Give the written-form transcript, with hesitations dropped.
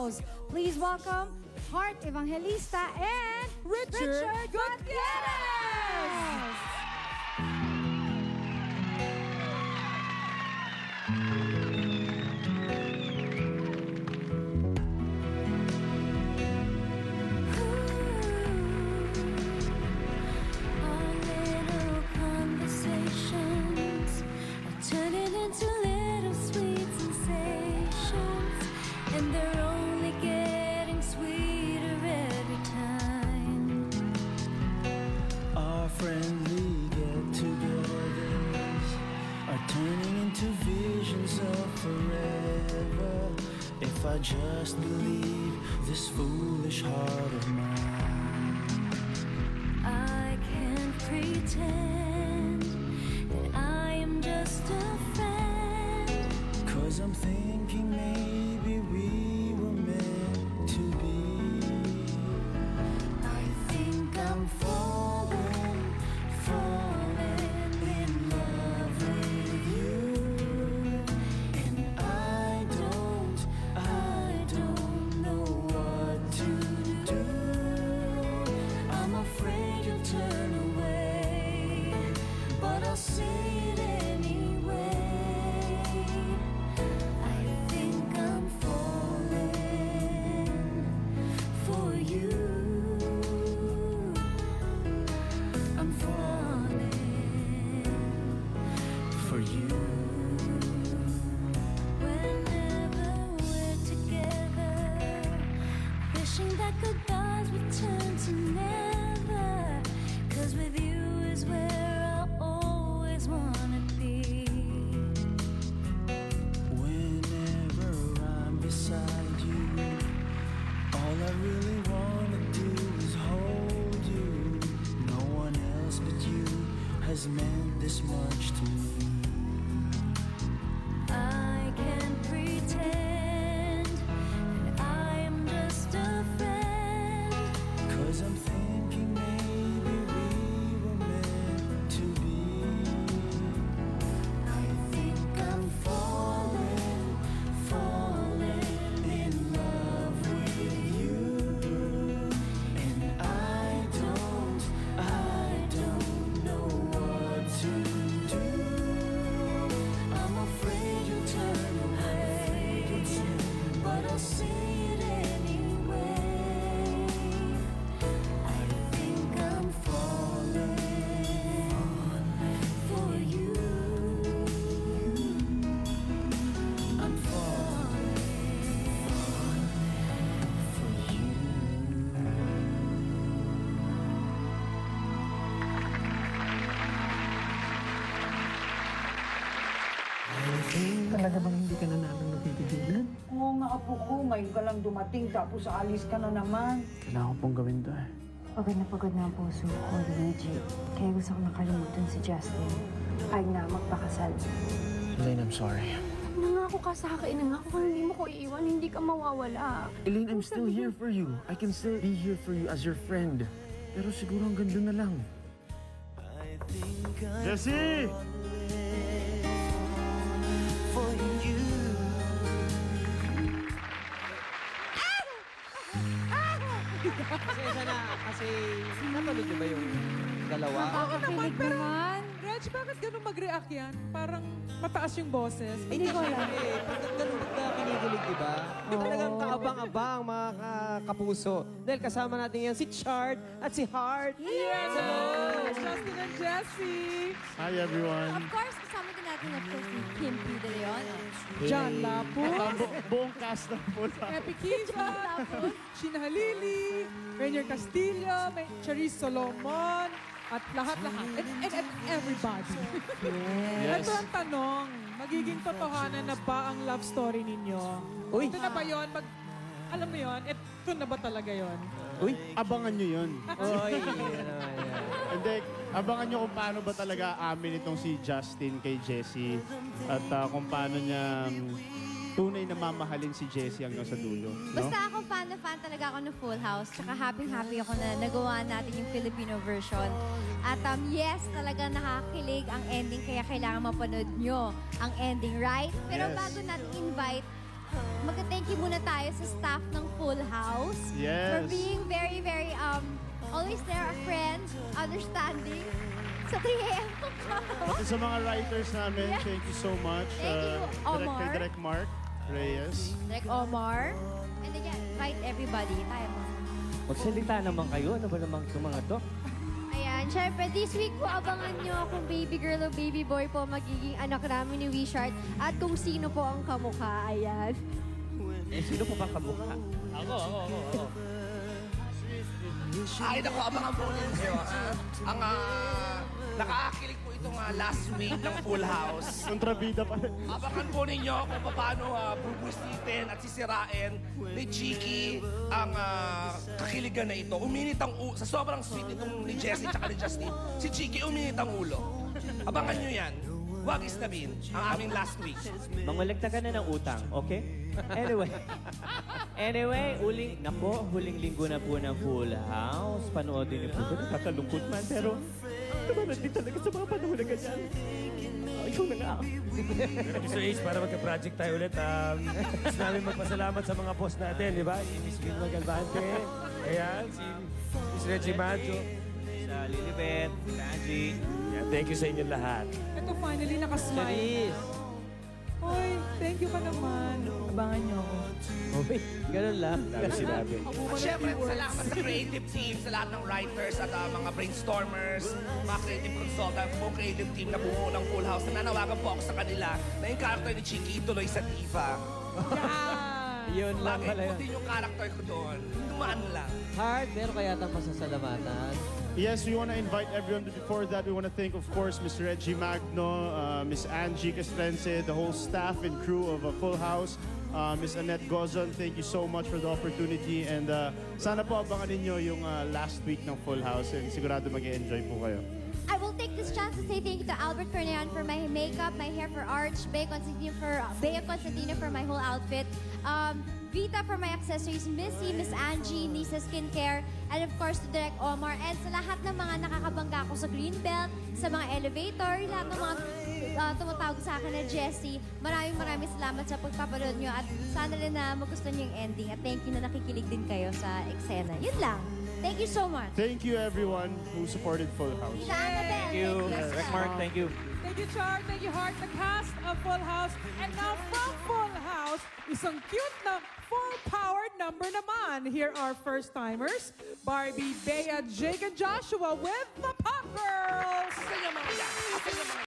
House. Please welcome Heart Evangelista and Richard Gutierrez! Friendly get-togethers are turning into visions of forever. If I just believe this foolish heart of mine, I can't pretend that I am just a friend. 'cause I'm thinking maybe we were meant to be. I think I'm falling in love with you, and I don't know what to do. I'm afraid you'll turn away, but I'll say it anyway. I think I'm falling for you. I'm falling For you. whenever we're together, wishing that goodbyes would turn to never. 'Cause with you is where I always wanna be. Whenever I'm beside you, all I really wanna do is hold you. No one else but you has meant this much to me. I can't pretend that I am just a friend. 'Cause I'm thinking maybe we were meant to be. I think I'm falling In love with you, and I don't know what to do. I'm afraid you'll turn away, but I'll say it anyway. I think I'm falling for you. I'm falling for you. Talaga bang hindi ka na namin mapipigilan? Oo nga, apo ko. Ngayon ka lang dumating, tapos aalis ka na naman. Kailangan ko pong gawin to eh. Pagod na ang puso ko, Luigi. Kaya gusto ko nakalimutan si Justin. Ay na, magpakasal. Elaine, I'm sorry. Nangako ka sa akin, nangako kung hindi mo ko iiwan, hindi ka mawawala. Elaine, I'm still here for you. I can still be here for you as your friend. Pero siguro hanggang doon na lang. Jessie! For you. Pasensya na kasi napanood niyo ba yung dalawa? Nakakakilig naman. Reg, bakit ganun mag-react yan? Parang mataas yung boses. Hindi ko alam. Pag ganun na kinikilig, di ba? Talagang kaabang-abang mga kapuso. Dahil kasama natin yan si Chard at si Heart. Yes! Hello! Justin and Jessie! Hi, everyone. Of course, kasama din natin of course si Kim P. De Leon. John Lapus, Buong cast na po Epi Kiva, Sheena Halili, Rainier Castillo, may Charisse Solomon, at lahat-lahat. And everybody. Yes. Ito ang tanong, magiging totohanan na ba ang love story ninyo? Uy. Ito na ba yun? Alam mo yun? Ito na ba talaga yun? Uy! Abangan nyo yun. Uy! Ano yan? Hindi, abangan nyo kung paano ba talaga amin itong si Justin kay Jessie. At kung paano niya tunay na mamahalin si Jessie hanggang sa dulo. No? Basta ako fan na fan talaga ako ng Full House. Tsaka happy ako na nagawa natin yung Filipino version. At yes, talaga nakakilig ang ending kaya kailangan mapanood nyo ang ending, right? Pero Yes. bago natin invite magka-thank you muna tayo sa staff ng Full House. For Yes. being very, very, always there, a friend, understanding. Sa 3 a.m. Pati sa mga writers namin, Yeah. thank you so much. Thank you, Omar. Kay Direk Mark Reyes. Like Omar. And again, invite everybody. Tayo mo. Magsalita naman kayo. Ano ba namang itong mga to? Ayan, syempre, this week po, abangan nyo kung baby girl o baby boy po magiging anak namin ni Wishart at kung sino po ang kamukha. Ayan. Eh, sino po ba kamukha? Ako. Ay, naku, abangan po ninyo. Ang nakakakilig po itong last week ng Full House. Kontrabida pa rin. Abangan po ninyo kung paano bubuslitin at sisirain ni Chiki ang kakiligan na ito. Uminit ang sa sobrang sweet itong ni Jessie at ni Justin. Si Chiki uminit ang ulo. Abangan nyo yan. Huwag isnabin ang aming last week. Mangolekta ka na ng utang, okay? Anyway, huling linggo na po ng Full House. Panoodin niyo po ito. Nakakalungkot man, pero naman din talaga sa mga panahon na ganyan. Ikaw na nga. So Ace, para magka-project tayo ulit, gusto namin magpasalamat sa mga boss natin, di ba? Si Miss Vilma Galvante, ayan, si Miss Reggie Maggio, Sa Lilibet, sa Angie. yeah, thank you sa inyo lahat. Ito finally nakasmile. Hoy, thank you ka naman. Abangan niyo ako. Okay, ganun lang. Dahil sinabi. At syempre, salamat sa creative team, sa lahat ng writers at mga brainstormers, mga creative consultant, buong creative team na bumuo ng Full House. Nananawagan po ako sa kanila na yung character ni Chiki ituloy sa Diva. Yun lang Bakit pala po yun. din yung character ko doon? Dumaan lang. Hard, meron kaya tayong pasasalamatan. Yes, we want to invite everyone. But before that, we want to thank, of course, Mr. Reggie Magno, Miss Angie Castrense, the whole staff and crew of Full House. Miss Annette Gozon, thank you so much for the opportunity. And sana po abangan ninyo yung last week ng Full House. And sigurado mag-enjoy po kayo. I will take this chance to say thank you to Albert Fernan for my makeup, my hair for Arch, Bea Constantino for my whole outfit, Vita for my accessories, Missy, Miss Angie, Nisa Skincare, and of course to Direk Omar, and sa lahat ng mga nakakabangga ko sa Greenbelt, sa mga elevator, lahat ng mga tumatawag sa akin na Jessie. Maraming salamat sa pagpapanood nyo at sana rin na magustuhan nyo yung ending at thank you na nakikilig din kayo sa eksena. Yun lang. Thank you so much. Thank you, everyone who supported Full House. Tita Annabelle, Thank you. Rec Mark, thank you. Thank you, Char. Thank you, Heart. The cast of Full House. And now from Full House, isang cute na full-powered number naman. Here are first-timers, Barbie, Bea, Jake, and Joshua with the Pop Girls. Asan yung mga yan? Asan yung mga